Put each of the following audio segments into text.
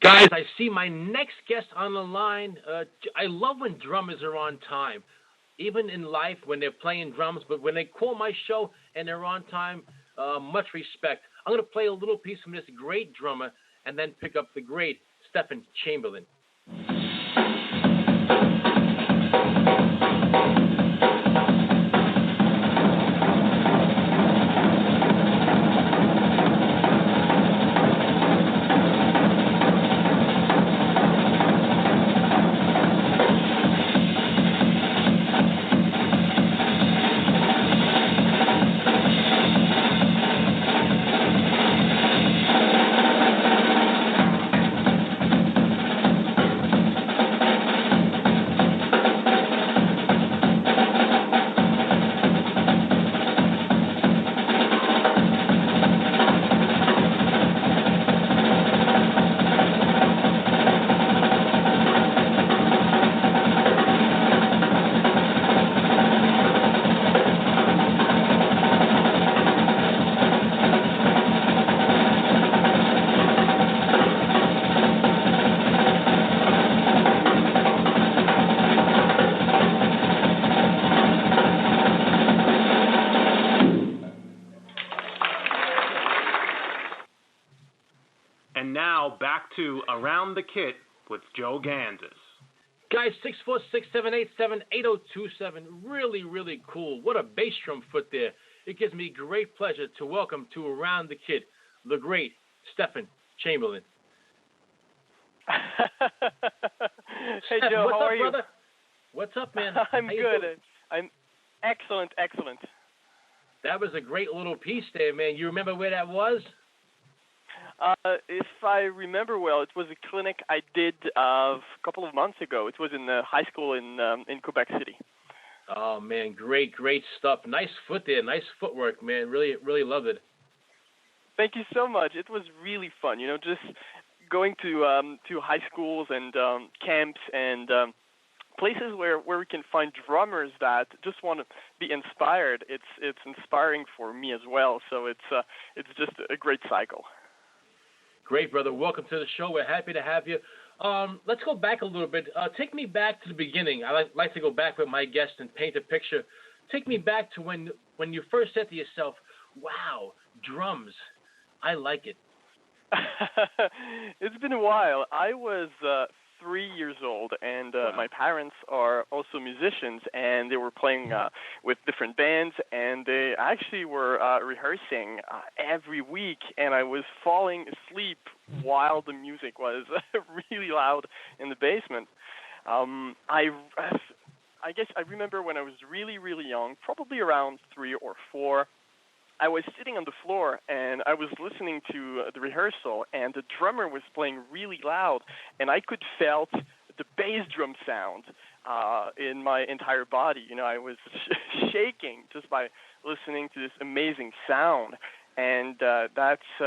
Guys, I see my next guest on the line. I love when drummers are on time, even in life when they're playing drums, but when they call my show and they're on time, much respect. I'm going to play a little piece from this great drummer and then pick up the great Stephane Chamberland. And now back to Around the Kit with Joe Gansas. Guys, 646-787-8027. Really, really cool. What a bass drum foot there. It gives me great pleasure to welcome to Around the Kit the great Stephane Chamberland. Hey, Steph, Joe, what's how up, are you? brother? What's up, man? I'm How you good. doing? I'm excellent. That was a great little piece there, man. You remember where that was? If I remember well, it was a clinic I did a couple of months ago. It was in the high school in Quebec City. Oh, man, great stuff. Nice foot there. Nice footwork, man. Really, really loved it. Thank you so much. It was really fun. You know, just going to high schools and camps and places where we can find drummers that just want to be inspired. It's inspiring for me as well. So it's just a great cycle. Great, brother. Welcome to the show. We're happy to have you. Let's go back a little bit. Take me back to the beginning. I like to go back with my guest and paint a picture. Take me back to when you first said to yourself, wow, drums, I like it. It's been a while. I was 3 years old, and Wow. my parents are also musicians, and they were playing with different bands, and they actually were rehearsing every week, and I was falling asleep while the music was really loud in the basement. I guess I remember when I was really, really young, probably around 3 or 4, I was sitting on the floor, and I was listening to the rehearsal, and the drummer was playing really loud, and I could felt the bass drum sound in my entire body. You know, I was shaking just by listening to this amazing sound, and that's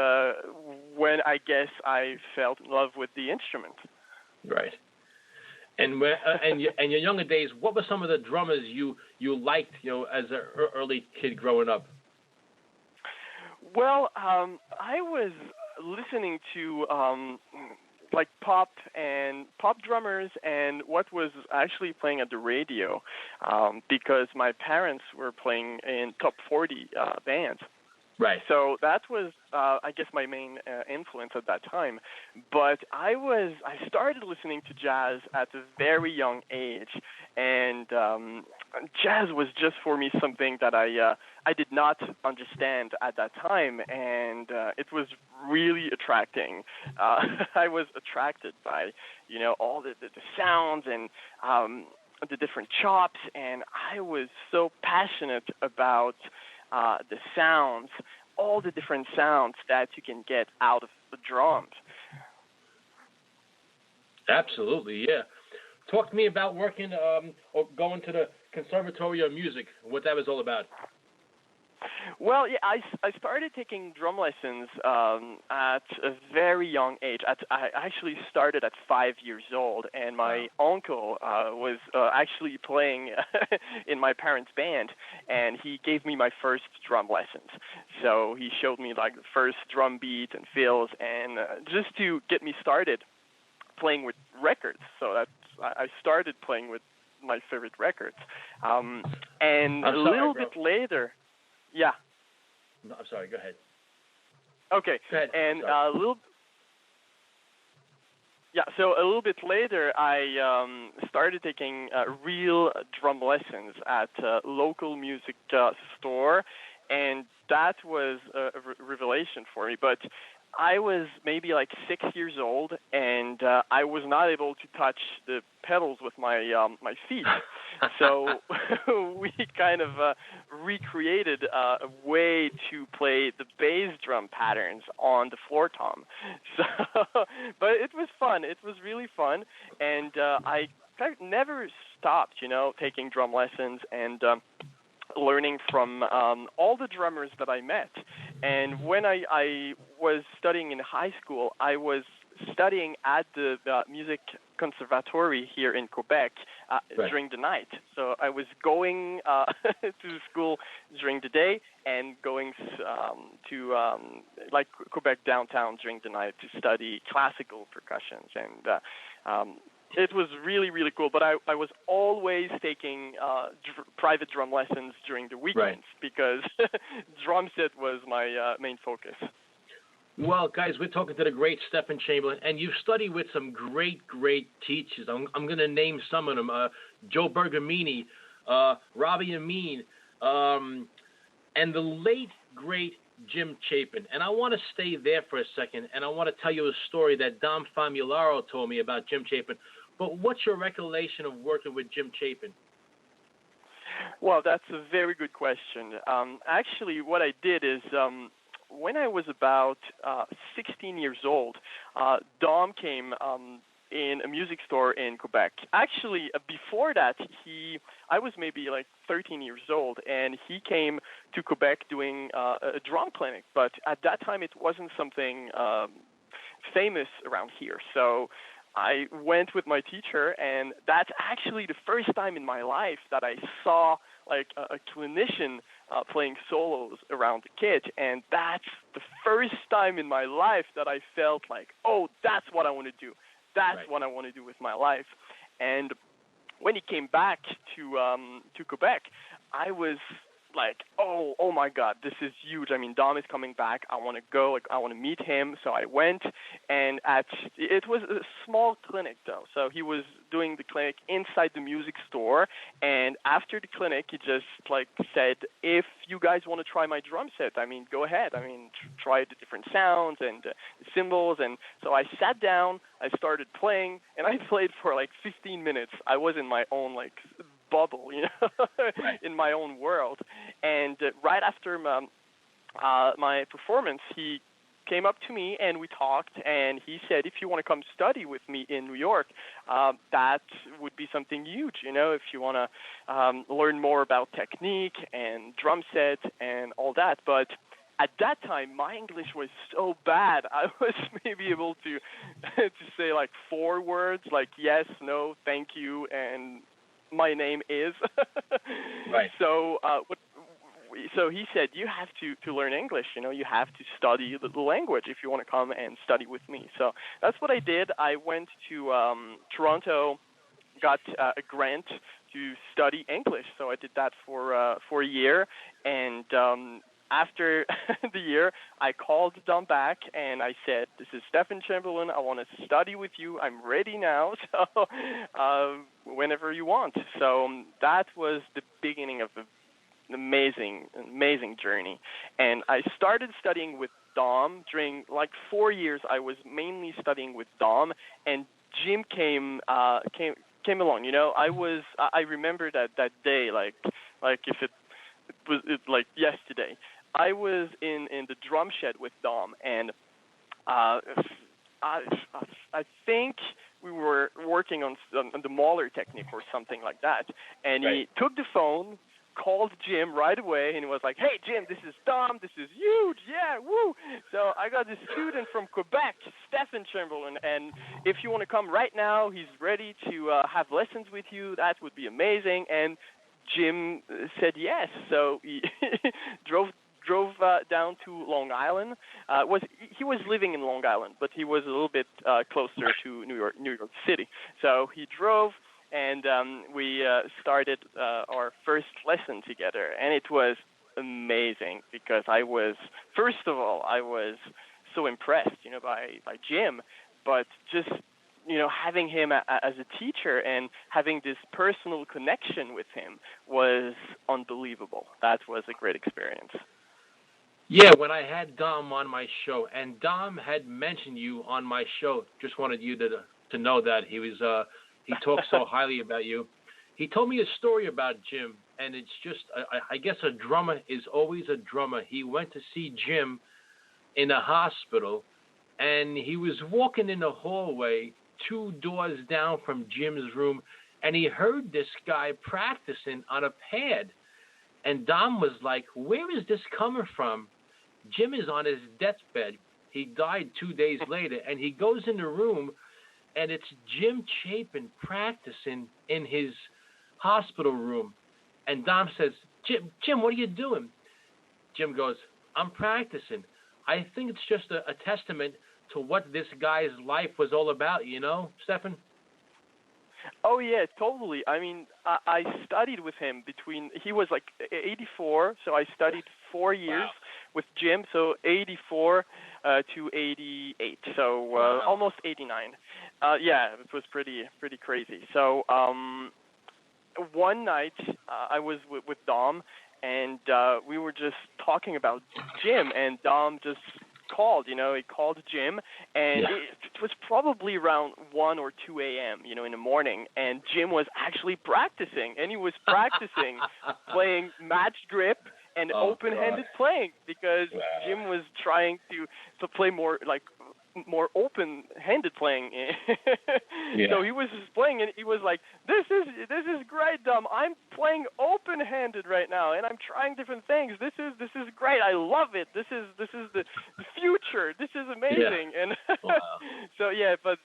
when I guess I fell in love with the instrument. Right. And your younger days, what were some of the drummers you liked, you know, as an early kid growing up? Well, I was listening to like pop drummers and what was actually playing at the radio because my parents were playing in top 40 bands. Right. So that was, I guess, my main influence at that time. But I started listening to jazz at a very young age, and jazz was just for me something that I did not understand at that time, and it was really attracting. I was attracted by, you know, all the sounds and the different chops, and I was so passionate about the sounds, all the different sounds that you can get out of the drums. Absolutely, yeah. Talk to me about working or going to the Conservatory of Music, what that was all about. Well, yeah, I started taking drum lessons at a very young age. I actually started at 5 years old, and my uncle was actually playing in my parents' band, and he gave me my first drum lessons. So he showed me like the first drum beat and fills, and just to get me started. playing with records. So I started playing with my favorite records. And a little bit later, yeah. No, I'm sorry. Go ahead. Okay. Go ahead. And so a little bit later, I started taking real drum lessons at a local music store, and that was a revelation for me. But I was maybe like 6 years old, and I was not able to touch the pedals with my feet. So we kind of recreated a way to play the bass drum patterns on the floor tom. So, but it was fun. It was really fun, and I kind of never stopped, taking drum lessons and learning from all the drummers that I met. And when I was studying in high school, I was studying at the music conservatory here in Quebec during the night. So I was going to school during the day and going to like Quebec downtown during the night to study classical percussions. And it was really, really cool. But I was always taking private drum lessons during the weekends because drum set was my main focus. Well, guys, we're talking to the great Stephane Chamberland, and you've studied with some great teachers. I'm going to name some of them. Joe Bergamini, Robbie Amin, and the late, great Jim Chapin. And I want to stay there for a second, and I want to tell you a story that Dom Famularo told me about Jim Chapin. But what's your recollection of working with Jim Chapin? Well, that's a very good question. Actually, what I did is when I was about 16 years old, Dom came in a music store in Quebec. Actually, before that, I was maybe like 13 years old, and he came to Quebec doing a drum clinic. But at that time, it wasn't something famous around here. So I went with my teacher, and that's actually the first time in my life that I saw like a clinician playing solos around the kit, and that's the first time in my life that I felt like, oh, that's what I want to do. That's what I want to do with my life. And when he came back to Quebec, I was like, oh my God, this is huge. I mean, Dom is coming back. I want to go. Like, I want to meet him. So I went, and it was a small clinic though. So he was doing the clinic inside the music store. And after the clinic, he just like said, if you guys want to try my drum set, I mean, go ahead. I mean, try the different sounds and the cymbals. And so I sat down, I started playing, and I played for like 15 minutes. I was in my own like bubble, in my own world. And right after my performance, he came up to me and we talked, and he said, if you want to come study with me in New York, that would be something huge, if you want to learn more about technique and drum set and all that. But at that time, my English was so bad, I was maybe able to say like 4 words, like yes, no, thank you, and my name is. Right. So so he said, you have to learn English, you have to study the language if you want to come and study with me. So that's what I did. I went to Toronto, got a grant to study English. So I did that for a year, and after the year, I called Dom back, and I said, this is Stephane Chamberland. I want to study with you. I'm ready now, so whenever you want. So that was the beginning of an amazing journey. And I started studying with Dom. During like 4 years, I was mainly studying with Dom, and Jim came along. I remember that day like if it was like yesterday. I was in the drum shed with Dom, and I think we were working on the Mahler technique or something like that. And he took the phone, called Jim right away, and he was like, hey, Jim, this is Dom. This is huge. Yeah, woo. So I got this student from Quebec, Stephane Chamberland, and if you want to come right now, he's ready to have lessons with you. That would be amazing. And Jim said yes. So he drove drove down to Long Island. He was living in Long Island, but he was a little bit closer to New York City. So he drove, and we started our first lesson together, and it was amazing because first of all, I was so impressed, by Jim, but just having him as a teacher and having this personal connection with him was unbelievable. That was a great experience. Yeah, when I had Dom on my show, and Dom had mentioned you on my show, just wanted you to know that he talked so highly about you. He told me a story about Jim, and it's just, I guess a drummer is always a drummer. He went to see Jim in a hospital, and he was walking in the hallway 2 doors down from Jim's room, and he heard this guy practicing on a pad. And Dom was like, where is this coming from? Jim is on his deathbed. He died 2 days later, and he goes in the room, and it's Jim Chapin practicing in his hospital room. And Dom says, Jim, what are you doing? Jim goes, I'm practicing. I think it's just a testament to what this guy's life was all about, Stephane? Oh, yeah, totally. I mean, I studied with him he was like 84, so I studied 4 years with Jim, so 84 to 88, so almost 89. Yeah, it was pretty crazy. So one night I was with Dom, and we were just talking about Jim, and Dom just called, he called Jim, and it was probably around 1 or 2 a.m., in the morning, and Jim was actually practicing, and he was practicing playing match grip and open-handed playing, because Jim was trying to play more open-handed playing. So he was just playing, and he was like, this is great, Dom. I'm playing open-handed right now, and I'm trying different things. This is great. I love it. This is the future. This is amazing. Yeah. And wow. so yeah, but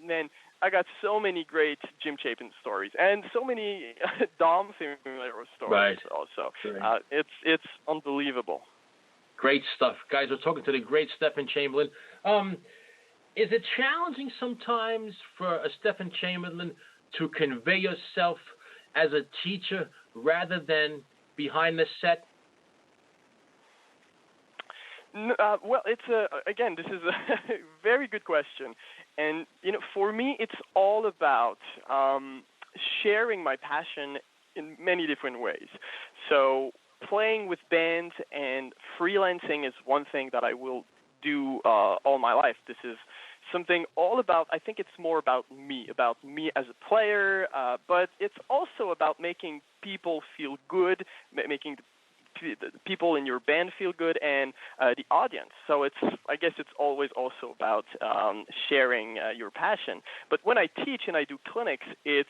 man, I got so many great Jim Chapin stories and so many Dom Famularo stories also. Right. It's unbelievable. Great stuff. Guys, we're talking to the great Stephane Chamberlain. Is it challenging sometimes for a Stephane Chamberlain to convey yourself as a teacher rather than behind the set? Well, again, this is a very good question. And, for me, it's all about sharing my passion in many different ways. So playing with bands and freelancing is one thing that I will do all my life. This is something all about, I think it's more about me as a player, but it's also about making people feel good, making the people in your band feel good, and the audience. So I guess it's always also about sharing your passion. But when I teach and I do clinics, it's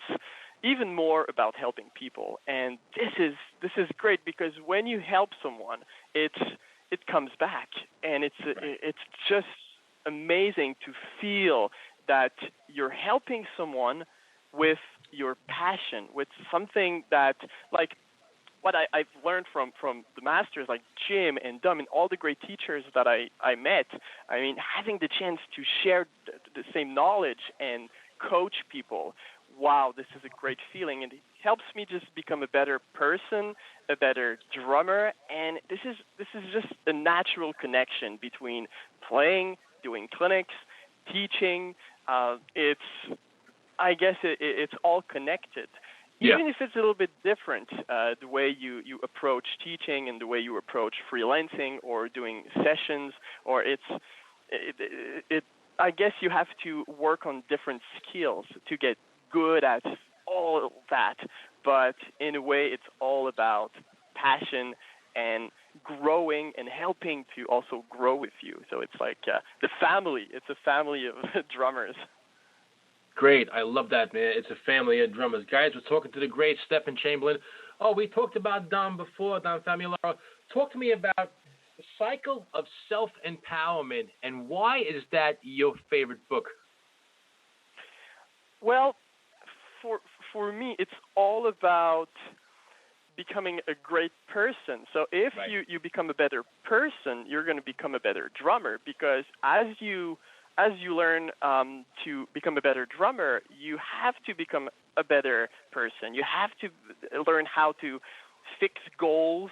even more about helping people. And this is great, because when you help someone, it comes back, and it's just amazing to feel that you're helping someone with your passion, with something that, like, what I've learned from the masters like Jim and Dom and all the great teachers that I met. I mean, having the chance to share the same knowledge and coach people, wow, this is a great feeling, and it helps me just become a better person, a better drummer, and this is just a natural connection between playing, doing clinics, teaching. I guess it's all connected. Even if it's a little bit different, the way you approach teaching and the way you approach freelancing or doing sessions, or I guess you have to work on different skills to get good at all that. But in a way, it's all about passion and growing and helping to also grow with you. So it's like the family. It's a family of drummers. Great. I love that, man. It's a family of drummers. Guys, we're talking to the great Stephane Chamberlain. Oh, we talked about Dom before, Dom Famularo. Talk to me about the cycle of self-empowerment, and why is that your favorite book? Well, for me, it's all about becoming a great person. So if you become a better person, you're going to become a better drummer, because as you learn to become a better drummer, you have to become a better person. You have to learn how to fix goals,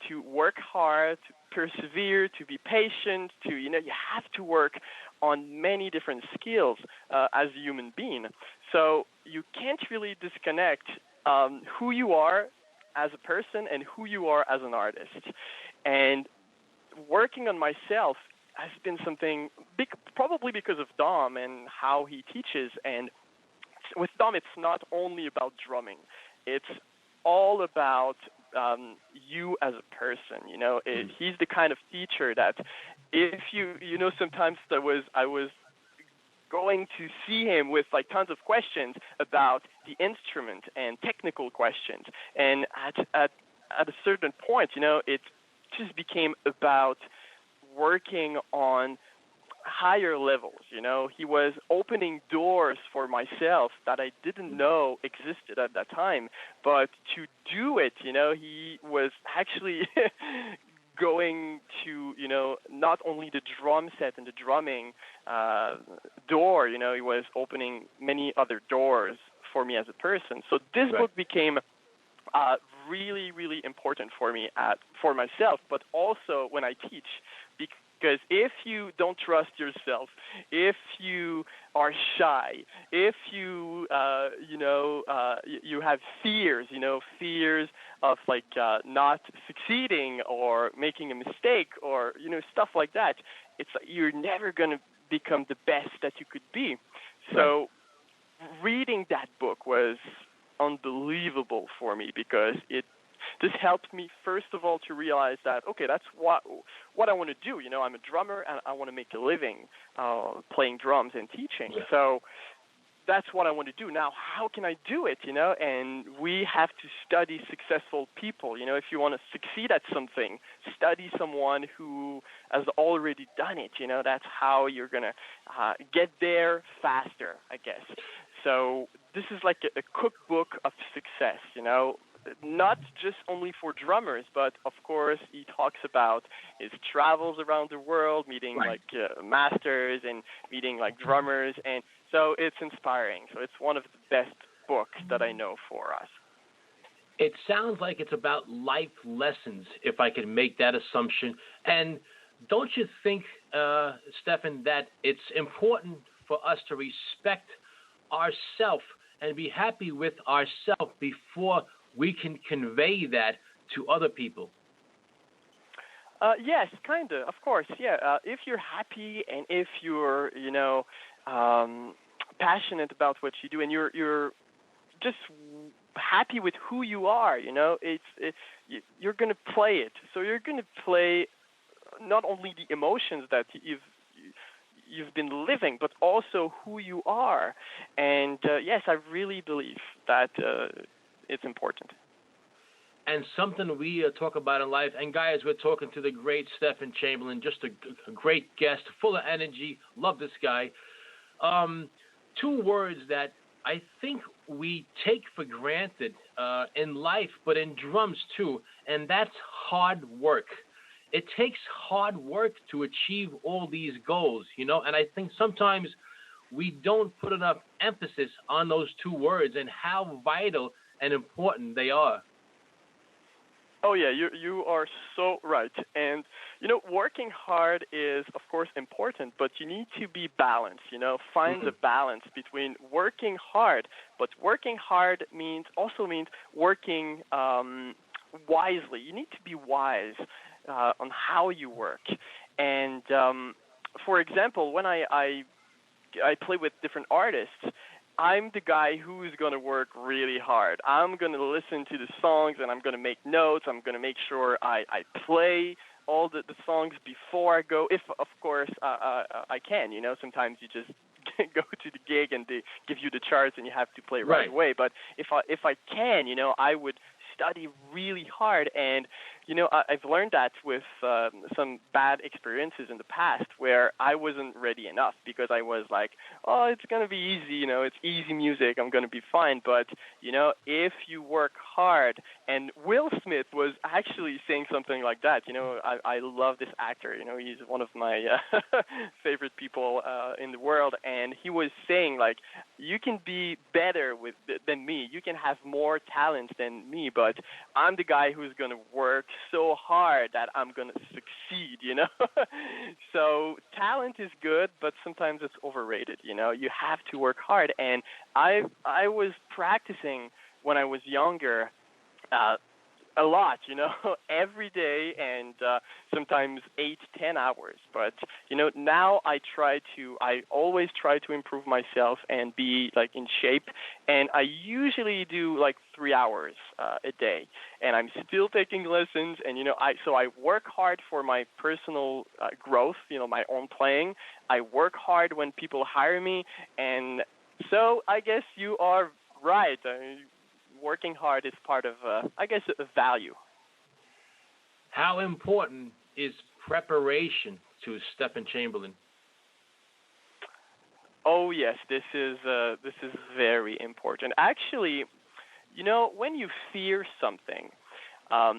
to work hard, to persevere, to be patient, you have to work on many different skills as a human being. So you can't really disconnect who you are as a person and who you are as an artist. And working on myself has been something big, probably because of Dom and how he teaches. And with Dom, it's not only about drumming. It's all about you as a person. He's the kind of teacher that if sometimes I was going to see him with like tons of questions about the instrument and technical questions. And at a certain point, it just became about working on higher levels. He was opening doors for myself that I didn't know existed at that time. But to do it, he was actually going to, not only the drum set and the drumming door, he was opening many other doors for me as a person. So this book became really, really important for me for myself, but also when I teach. Because if you don't trust yourself, if you are shy, if you you have fears, fears of like not succeeding or making a mistake or stuff like that, it's like you're never going to become the best that you could be. So reading that book was unbelievable for me, because this helped me, first of all, to realize that, okay, that's what I want to do. I'm a drummer, and I want to make a living playing drums and teaching. Yeah. So that's what I want to do. Now, how can I do it, And we have to study successful people. If you want to succeed at something, study someone who has already done it. That's how you're going to get there faster, I guess. So this is like a cookbook of success, not just only for drummers, but of course he talks about his travels around the world, meeting like masters and meeting like drummers, and so it's inspiring. So it's one of the best books that I know for us. It sounds like it's about life lessons, if I can make that assumption. And don't you think, Stephane, that it's important for us to respect ourselves and be happy with ourselves before we can convey that to other people? Yes, kind of. Of course, yeah. If you're happy and if you're, passionate about what you do, and you're just happy with who you are, you're going to play it. So you're going to play not only the emotions that you've been living, but also who you are. And yes, I really believe that it's important. And something we talk about in life. And guys, we're talking to the great Stephane Chamberland, just a great guest, full of energy. Love this guy. Two words that I think we take for granted in life, but in drums too, and that's hard work. It takes hard work to achieve all these goals, and I think sometimes we don't put enough emphasis on those two words and how vital and important they are. Oh yeah, you are so right. And working hard is of course important, but you need to be balanced. Find the balance between working hard, but working hard also means working wisely. You need to be wise on how you work. And for example, when I play with different artists, I'm the guy who's going to work really hard. I'm going to listen to the songs, and I'm going to make notes. I'm going to make sure I play all the songs before I go, if, of course, I can. Sometimes you just go to the gig, and they give you the charts, and you have to play right away. But if I can, I would study really hard. And I've learned that with some bad experiences in the past where I wasn't ready enough because I was like, oh, it's going to be easy, it's easy music, I'm going to be fine. But, if you work hard, and Will Smith was actually saying something like that, I love this actor, he's one of my favorite people in the world, and he was saying, like, you can be better than me, you can have more talent than me, but I'm the guy who's going to work so hard that I'm going to succeed, So talent is good, but sometimes it's overrated, You have to work hard. And I was practicing when I was younger a lot, every day, and sometimes 8-10 hours. But, now I always try to improve myself and be like in shape. And I usually do like 3 hours a day, and I'm still taking lessons. And, so I work hard for my personal growth, my own playing. I work hard when people hire me. And so I guess you are right. Working hard is part of, a value. How important is preparation to Stephen Chamberlain? Oh yes, this is very important. Actually, when you fear something,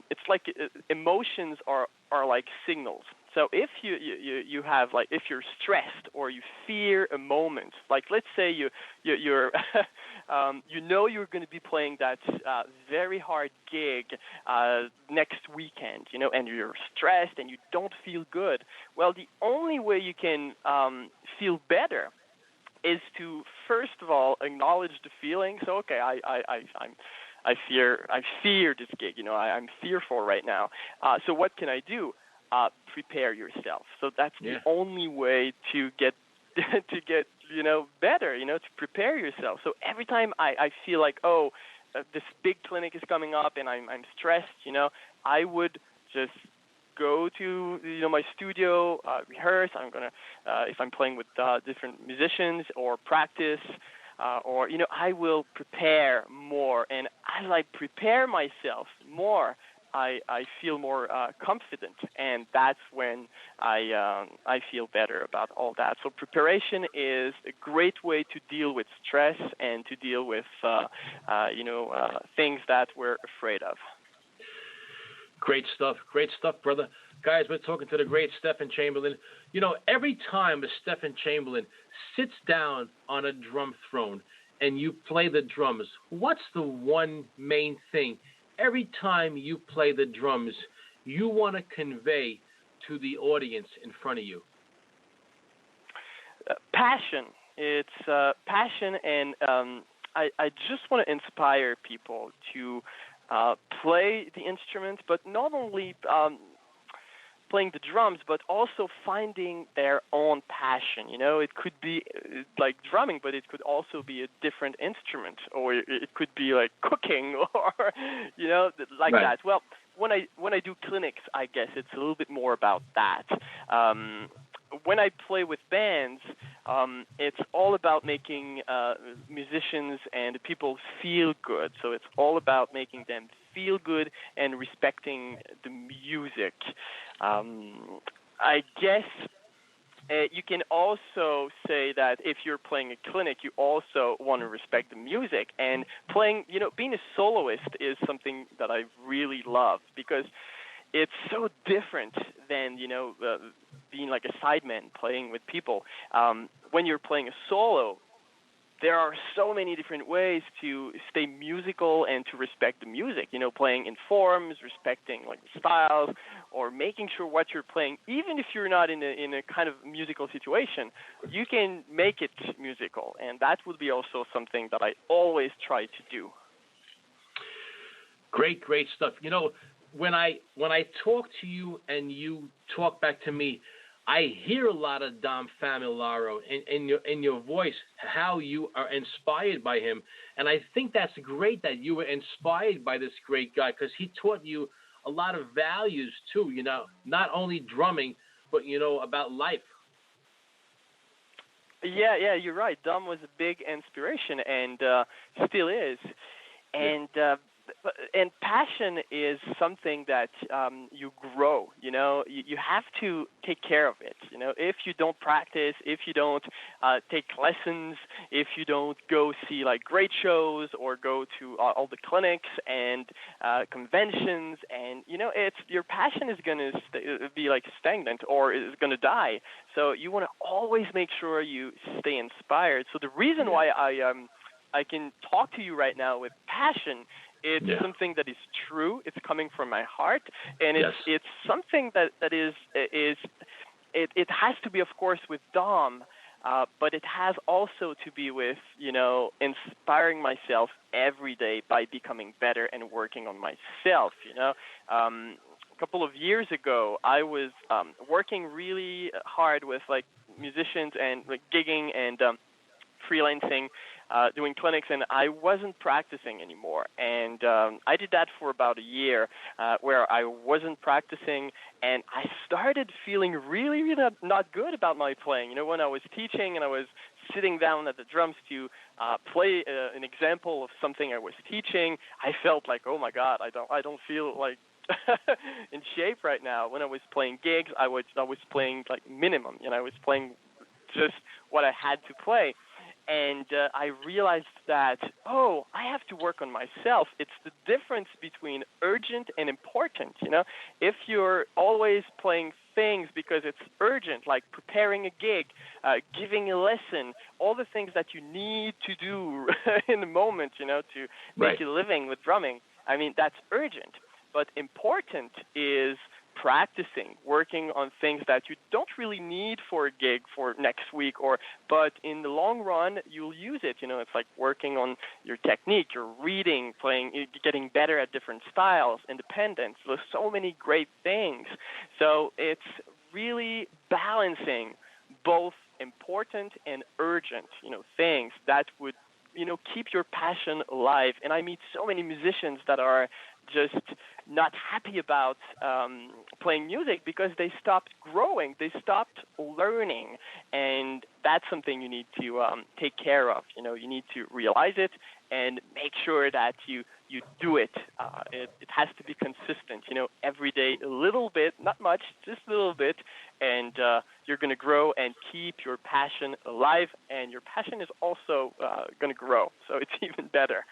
it's like emotions are like signals. So if you have, like, if you're stressed or you fear a moment, like let's say you're you're going to be playing that very hard gig next weekend, and you're stressed and you don't feel good. Well, the only way you can feel better is to first of all acknowledge the feeling. So okay, I fear this gig. I'm fearful right now. So what can I do? Prepare yourself. So that's the only way to get better. To prepare yourself. So every time I feel like this big clinic is coming up and I'm stressed, I would just go to my studio, rehearse. I'm gonna if I'm playing with different musicians or practice. Or I will prepare more, and as I prepare myself more, I feel more confident, and that's when I feel better about all that. So preparation is a great way to deal with stress and to deal with things that we're afraid of. Great stuff, brother. Guys, we're talking to the great Stephen Chamberlain. Every time a Stephen Chamberlain sits down on a drum throne and you play the drums, what's the one main thing every time you play the drums you want to convey to the audience in front of you? Passion. It's passion, and I just want to inspire people to play the instruments, but not only playing the drums, but also finding their own passion. It could be like drumming, but it could also be a different instrument, or it could be like cooking, or like that. Well, when I do clinics, I guess it's a little bit more about that. When I play with bands, it's all about making musicians and people feel good. So it's all about making them feel good and respecting the music. I guess you can also say that if you're playing a clinic, you also want to respect the music. And playing, being a soloist is something that I really love because it's so different than, being like a sideman playing with people. When you're playing a solo, there are so many different ways to stay musical and to respect the music, playing in forms, respecting like the styles, or making sure what you're playing, even if you're not in a kind of musical situation, you can make it musical. And that would be also something that I always try to do. Great stuff. When I talk to you and you talk back to me, I hear a lot of Dom Famularo in your voice, how you are inspired by him. And I think that's great that you were inspired by this great guy because he taught you a lot of values too, not only drumming, but, about life. Yeah, you're right. Dom was a big inspiration and still is. And and passion is something that you grow. You have to take care of it. If you don't practice, if you don't take lessons, if you don't go see like great shows or go to all the clinics and conventions, and it's your passion is going to be like stagnant or is going to die. So you want to always make sure you stay inspired. So the reason why I can talk to you right now with passion. It's something that is true. It's coming from my heart, and it's something that is it has to be, of course, with Dom, but it has also to be with inspiring myself every day by becoming better and working on myself. A couple of years ago, I was working really hard with like musicians and like gigging and freelancing. Doing clinics, and I wasn't practicing anymore. And I did that for about a year where I wasn't practicing, and I started feeling really, really not good about my playing. When I was teaching and I was sitting down at the drums to play an example of something I was teaching, I felt like, oh my God, I don't feel like in shape right now. When I was playing gigs, I was playing like minimum. I was playing just what I had to play. And I realized that, I have to work on myself. It's the difference between urgent and important, If you're always playing things because it's urgent, like preparing a gig, giving a lesson, all the things that you need to do in the moment, to make a living with drumming, I mean, that's urgent. But important is practicing, working on things that you don't really need for a gig for next week, but in the long run, you'll use it. It's like working on your technique, your reading, playing, getting better at different styles, independence. There's so many great things. So it's really balancing both important and urgent, things that would, keep your passion alive. And I meet so many musicians that are just not happy about playing music because they stopped growing, they stopped learning, and that's something you need to take care of. You need to realize it and make sure that you do it. It has to be consistent, every day, a little bit, not much, just a little bit, and you're going to grow and keep your passion alive, and your passion is also going to grow, so it's even better.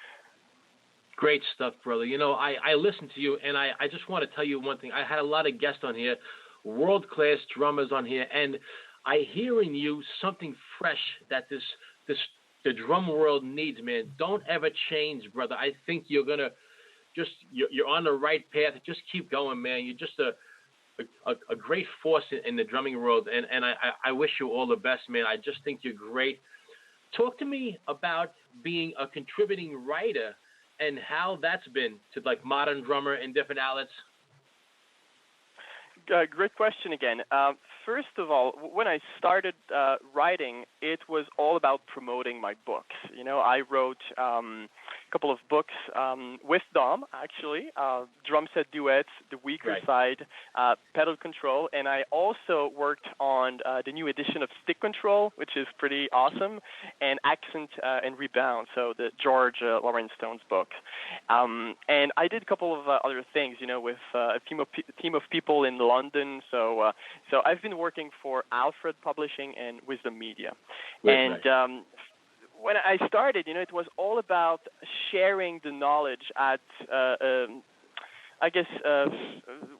Great stuff, brother. I listened to you, and I just want to tell you one thing. I had a lot of guests on here, world-class drummers on here, and I hear in you something fresh that the drum world needs, man. Don't ever change, brother. I think you're going to you're on the right path. Just keep going, man. You're just a great force in the drumming world, and I wish you all the best, man. I just think you're great. Talk to me about being a contributing writer and how that's been to like Modern Drummer and different outlets. Great question again. First of all, when I started writing, it was all about promoting my books. I wrote a couple of books with Dom, actually, Drum Set Duets, The Weaker Side, Pedal Control, and I also worked on the new edition of Stick Control, which is pretty awesome, and Accent and Rebound, so the George Lawrence Stone's books. And I did a couple of other things, with a team of people in London. So I've been working for Alfred Publishing and Wisdom Media. When I started, it was all about sharing the knowledge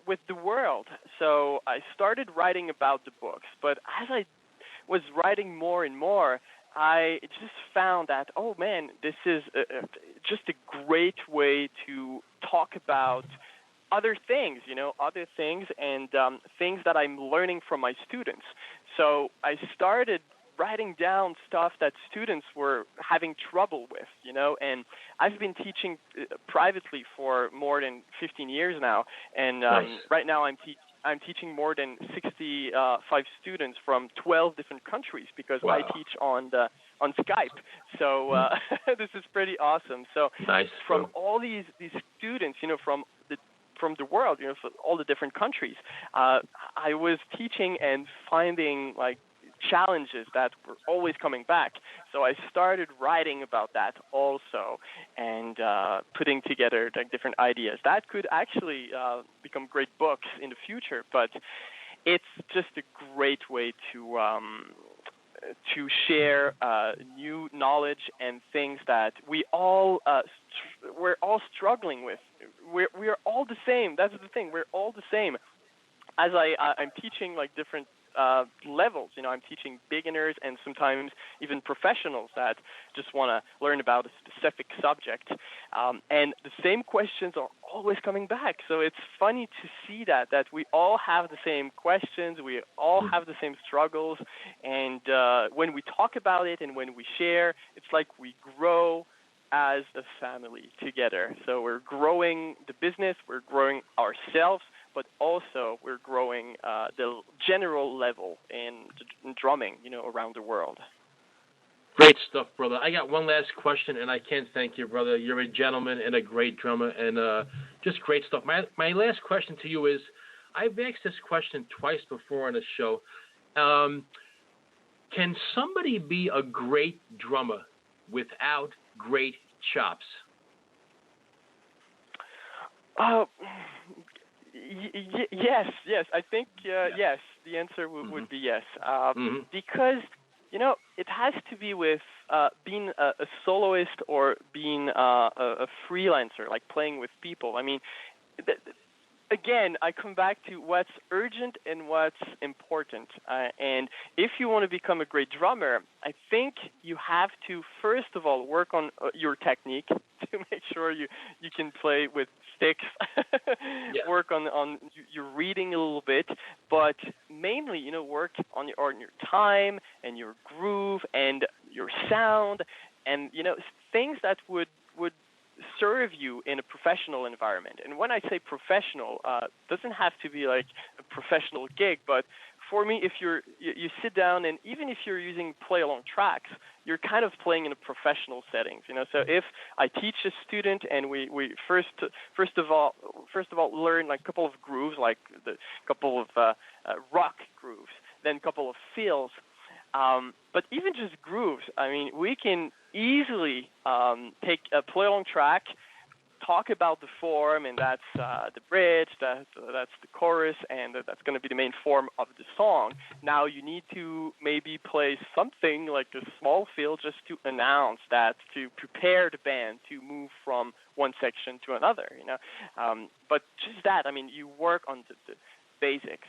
with the world. So I started writing about the books. But as I was writing more and more, I just found that, oh man, this is just a great way to talk about other things, and things that I'm learning from my students. So I started writing down stuff that students were having trouble with, and I've been teaching privately for more than 15 years now, and right now I'm teaching more than 65 students from 12 different countries because I teach on Skype. So this is pretty awesome. So from all these students, from the world, from all the different countries, I was teaching and finding like challenges that were always coming back. So I started writing about that also, and putting together like different ideas that could actually become great books in the future. But it's just a great way to share new knowledge and things that we're all struggling with. We're all the same. That's the thing. We're all the same. As I'm teaching like different levels, I'm teaching beginners and sometimes even professionals that just want to learn about a specific subject. And the same questions are always coming back. So it's funny to see that we all have the same questions, we all have the same struggles, and when we talk about it and when we share, it's like we grow as a family together. So we're growing the business, we're growing ourselves, but also we're growing the general level in drumming, around the world. Great stuff, brother. I got one last question, and I can't thank you, brother. You're a gentleman and a great drummer, and just great stuff. My last question to you is, I've asked this question twice before on the show. Can somebody be a great drummer without great chops? Yes. I think yes. The answer would be yes. Because it has to be with being a soloist or being a freelancer, like playing with people. I mean, again, I come back to what's urgent and what's important. And if you want to become a great drummer, I think you have to, first of all, work on your technique to make sure you can play with sticks, work on your reading a little bit, but mainly, work on your time and your groove and your sound and, things that would serve you in a professional environment. And when I say professional, doesn't have to be like a professional gig, but for me, if you sit down and even if you're using play-along tracks, you're kind of playing in a professional settings. So if I teach a student and we first of all learn like a couple of grooves, like the couple of rock grooves, then a couple of fills. But even just grooves, I mean, we can easily take a play-along track, talk about the form, and that's the bridge, that's the chorus, and that's going to be the main form of the song. Now you need to maybe play something like a small fill just to announce that, to prepare the band to move from one section to another, But just that, I mean, you work on the basics.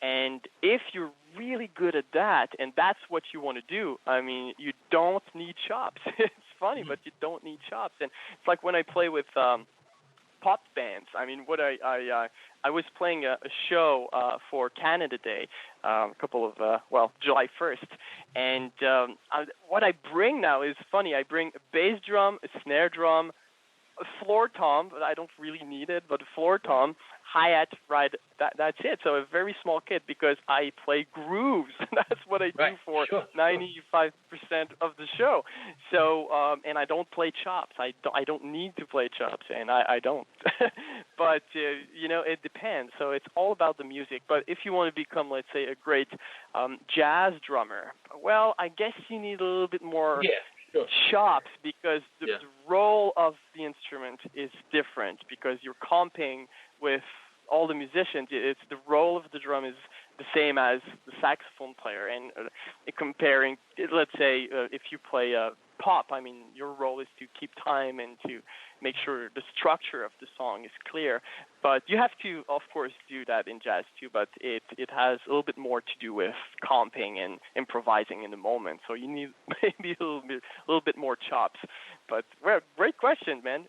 And if you're really good at that, and that's what you want to do, I mean, you don't need chops. It's funny, but you don't need chops. And it's like when I play with pop bands. I mean, what I was playing a show for Canada Day, July 1st, and what I bring now is funny. I bring a bass drum, a snare drum, a floor tom, but I don't really need it, but a floor tom, hi-hat, right, that's it. So a very small kit because I play grooves. That's what I do for 95% of the show. So, and I don't play chops. I don't need to play chops, and I don't. But, it depends. So it's all about the music. But if you want to become, let's say, a great jazz drummer, well, I guess you need a little bit more chops because the role of the instrument is different because you're comping with all the musicians. It's the role of the drum is the same as the saxophone player. And comparing, let's say, if you play pop, I mean, your role is to keep time and to make sure the structure of the song is clear. But you have to, of course, do that in jazz too, but it has a little bit more to do with comping and improvising in the moment. So you need maybe a little bit more chops. But, well, great question, man.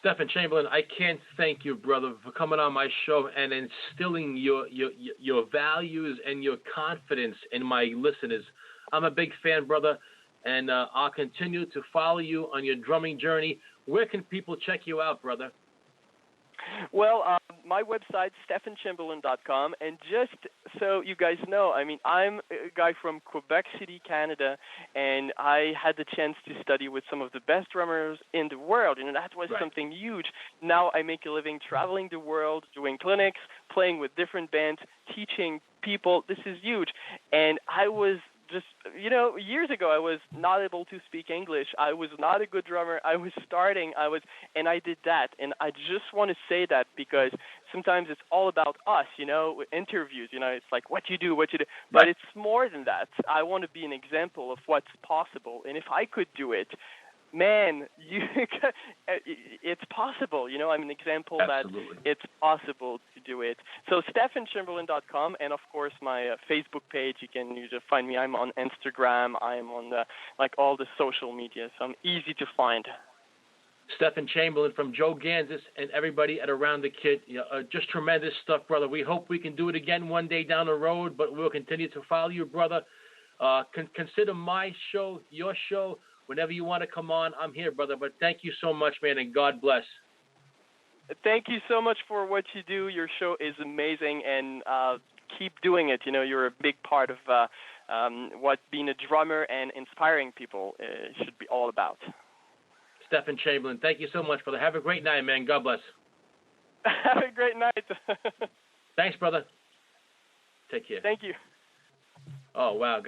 Stephane Chamberland, I can't thank you, brother, for coming on my show and instilling your values and your confidence in my listeners. I'm a big fan, brother, and I'll continue to follow you on your drumming journey. Where can people check you out, brother? Well, my website, stephanechamberland.com, and just so you guys know, I mean, I'm a guy from Quebec City, Canada, and I had the chance to study with some of the best drummers in the world, and that was something huge. Now I make a living traveling the world, doing clinics, playing with different bands, teaching people. This is huge. And I was just, years ago I was not able to speak English. I was not a good drummer. I was starting. And I did that. And I just want to say that because sometimes it's all about us, interviews, it's like what you do. But Right. it's more than that. I want to be an example of what's possible. And if I could do it, man, it's possible. I'm an example Absolutely. that it's possible to do it. So stephanechamberland.com, and of course my Facebook page. You just find me. I'm on Instagram. I'm on all the social media, so I'm easy to find. Stephane Chamberland from Joe Gansas and everybody at Around the Kit. Just tremendous stuff, brother. We hope we can do it again one day down the road, but we'll continue to follow you, brother. Consider my show, your show. Whenever you want to come on, I'm here, brother. But thank you so much, man, and God bless. Thank you so much for what you do. Your show is amazing, and keep doing it. You're a big part of what being a drummer and inspiring people should be all about. Stephane Chamberland, thank you so much, brother. Have a great night, man. God bless. Have a great night. Thanks, brother. Take care. Thank you. Oh, wow.